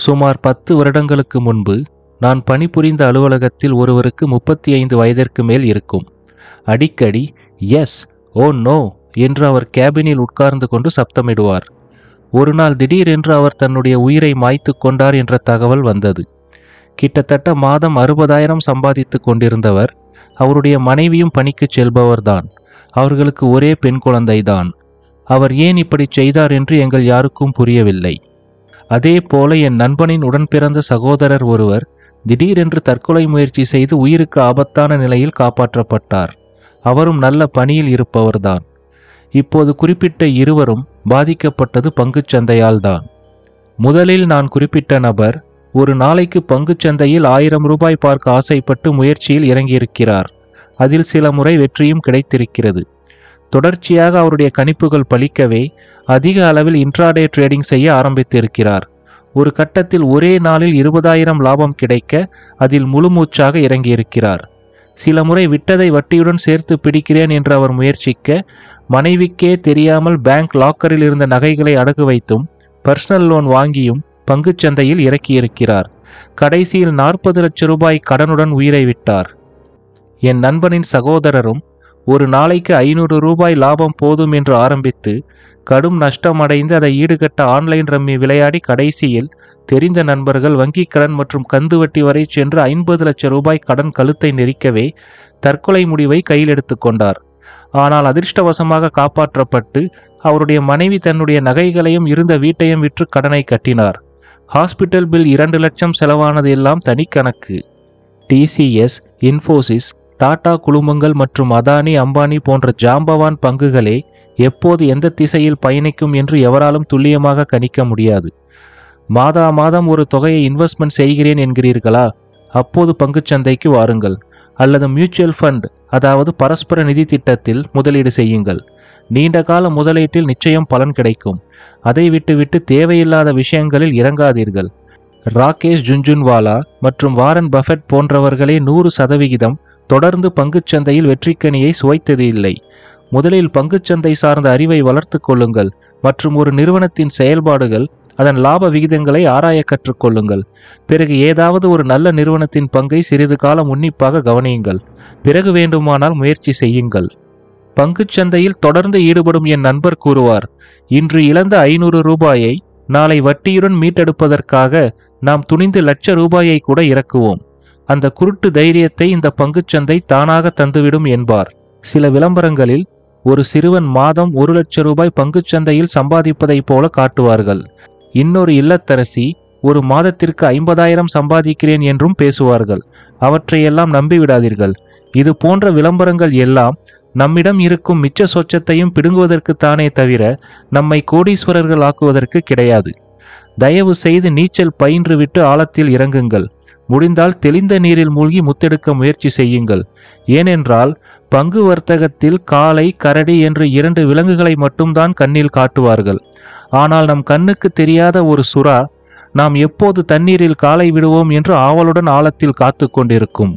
சுமார் 10 வருடங்களுக்கு முன்பு நான் பணிபுரிந்த அலுவலகத்தில் ஒருவருக்கு 35 வயதிற்கு மேல் இருக்கும். அடிக்கடி எஸ், ஓ நோ என்று அவர் கேபினில் உட்கார்ந்து கொண்டு சப்தமிடுவார். ஒரு நாள் திடீரென்று அவர் தன்னுடைய உயிரை மாய்த்து கொண்டார் என்ற தகவல் வந்தது. கிட்டத்தட்ட மாதம் 60,000 சம்பாதித்து கொண்டிருந்தவர். அவருடைய மனைவியும் பணிக்கு செல்பவர்தான். அவர்களுக்கு ஒரே பெண் குழந்தைதான். அவர் ஏன் இப்படி செய்தார் என்று எங்கள் யாருக்கும் புரியவில்லை. அதே போல என் நண்பனின் உடன் பிறந்த சகோதரர் ஒருவர் திடீரென்று தற்கொலை முயற்சி செய்து உயிருக்கு ஆபத்தான நிலையில் காப்பாற்றப்பட்டார். அவரும் நல்ல பணியில் இருப்பவர்தான். இப்போது குறிப்பிட்ட இருவரும் பாதிக்கப்பட்டது பங்குச்சந்தையால் தான். முதலில் நான் குறிப்பிட்ட நபர் ஒரு நாளைக்கு பங்குச்சந்தையில் 1000 ரூபாய் பார்க்க ஆசைப்பட்டு முயற்சியில் இறங்கியிருக்கிறார். அதில் சில முறை வெற்றியும் கிடைத்திருக்கிறது. தொடர்ச்சியாக அவருடைய கணிப்புகள் பலிக்கவே அதிக அளவில் இன்ட்ராடே ட்ரேடிங் செய்ய ஆரம்பித்திருக்கிறார். ஒரு கட்டத்தில் ஒரே நாளில் 20,000 லாபம் கிடைக்க அதில் முழுமூச்சாக இறங்கியிருக்கிறார். சில முறை விட்டதை வட்டியுடன் சேர்த்து பிடிக்கிறேன் என்று அவர் முயற்சிக்க மனைவிக்கே தெரியாமல் பேங்க் லாக்கரில் இருந்த நகைகளை அடகு வைத்தும் பர்சனல் லோன் வாங்கியும் பங்குச்சந்தையில் இறக்கியிருக்கிறார். கடைசியில் 40 லட்சம் ரூபாய் கடனுடன் உயிரை விட்டார். என் நண்பனின் சகோதரரும் ஒரு நாளைக்கு 500 ரூபாய் லாபம் போதும் என்று ஆரம்பித்து கடும் நஷ்டமடைந்து அதை ஈடுகட்ட ஆன்லைன் ரம்மி விளையாடி கடைசியில் தெரிந்த நண்பர்கள் வங்கிக் கடன் மற்றும் கந்து வட்டி வரை சென்று 50 லட்சம் ரூபாய் கடன் கழுத்தை நெரிக்கவே தற்கொலை முடிவை கையில் எடுத்து கொண்டார். ஆனால் அதிர்ஷ்டவசமாக காப்பாற்றப்பட்டு அவருடைய மனைவி தன்னுடைய நகைகளையும் இருந்த வீட்டையும் விற்று கடனை கட்டினார். ஹாஸ்பிட்டல் பில் 2 லட்சம் செலவானது எல்லாம் தனிக்கணக்கு. டிசிஎஸ், இன்ஃபோசிஸ், டாடா குழுமங்கள் மற்றும் அதானி, அம்பானி போன்ற ஜாம்பவான் பங்குகளே எப்போது எந்த திசையில் பயணிக்கும் என்று எவராலும் துல்லியமாக கணிக்க முடியாது. மாதா மாதம் ஒரு தொகையை இன்வெஸ்ட்மெண்ட் செய்கிறேன் என்கிறீர்களா? அப்போது பங்குச்சந்தைக்கு வாருங்கள். அல்லது மியூச்சுவல் ஃபண்ட், அதாவது பரஸ்பர நிதி திட்டத்தில் முதலீடு செய்யுங்கள். நீண்ட கால முதலீட்டில் நிச்சயம் பலன் கிடைக்கும். அதை விட்டுவிட்டு தேவையில்லாத விஷயங்களில் இறங்காதீர்கள். ராகேஷ் ஜுன்ஜுன்வாலா மற்றும் வாரன் பஃபெட் போன்றவர்களே 100% தொடர்ந்து பங்குச்சந்தையில் வெற்றிக்கனியை சுவைத்தது இல்லை. முதலில் பங்குச்சந்தை சார்ந்த அறிவை வளர்த்து கொள்ளுங்கள் மற்றும் ஒரு நிறுவனத்தின் செயல்பாடுகள், அதன் லாப விகிதங்களை ஆராய கற்றுக்கொள்ளுங்கள். பிறகு ஏதாவது ஒரு நல்ல நிறுவனத்தின் பங்கை சிறிது காலம் உன்னிப்பாக கவனியுங்கள். பிறகு வேண்டுமானால் முயற்சி செய்யுங்கள். பங்குச்சந்தையில் தொடர்ந்து ஈடுபடும் என் நண்பர் கூறுவார், இன்று இழந்த 500 ரூபாயை நாளை வட்டியுடன் மீட்டெடுப்பதற்காக நாம் துணிந்து லட்ச ரூபாயை கூட இறக்குவோம். அந்த குருட்டு தைரியத்தை இந்த பங்குச்சந்தை தானாக தந்துவிடும் என்பார். சில விளம்பரங்களில் ஒரு சிறுவன் மாதம் 1 லட்சம் ரூபாய் பங்குச்சந்தையில் சம்பாதிப்பதைப் போல காட்டுவார்கள். இன்னொரு இல்லத்தரசி ஒரு மாதத்திற்கு 50,000 சம்பாதிக்கிறேன் என்றும் பேசுவார்கள். அவற்றையெல்லாம் நம்பிவிடாதீர்கள். இது போன்ற விளம்பரங்கள் எல்லாம் நம்மிடம் இருக்கும் மிச்ச சொச்சத்தையும் பிடுங்குவதற்குத்தானே தவிர நம்மை கோடீஸ்வரர்கள் ஆக்குவதற்கு கிடையாது. தயவு செய்து நீச்சல் பயின்று விட்டு ஆழத்தில் இறங்குங்கள். முடிந்தால் தெளிந்த நீரில் மூழ்கி முத்தெடுக்க முயற்சி செய்யுங்கள். ஏனென்றால் பங்கு வர்த்தகத்தில் காளை, கரடி என்று 2 விலங்குகளை மட்டும்தான் கண்ணில் காட்டுவார்கள். ஆனால் நம் கண்ணுக்கு தெரியாத ஒரு சுறா நாம் எப்போது தண்ணீரில் காலை விடுவோம் என்று ஆவலுடன் ஆழத்தில் காத்து கொண்டிருக்கும்.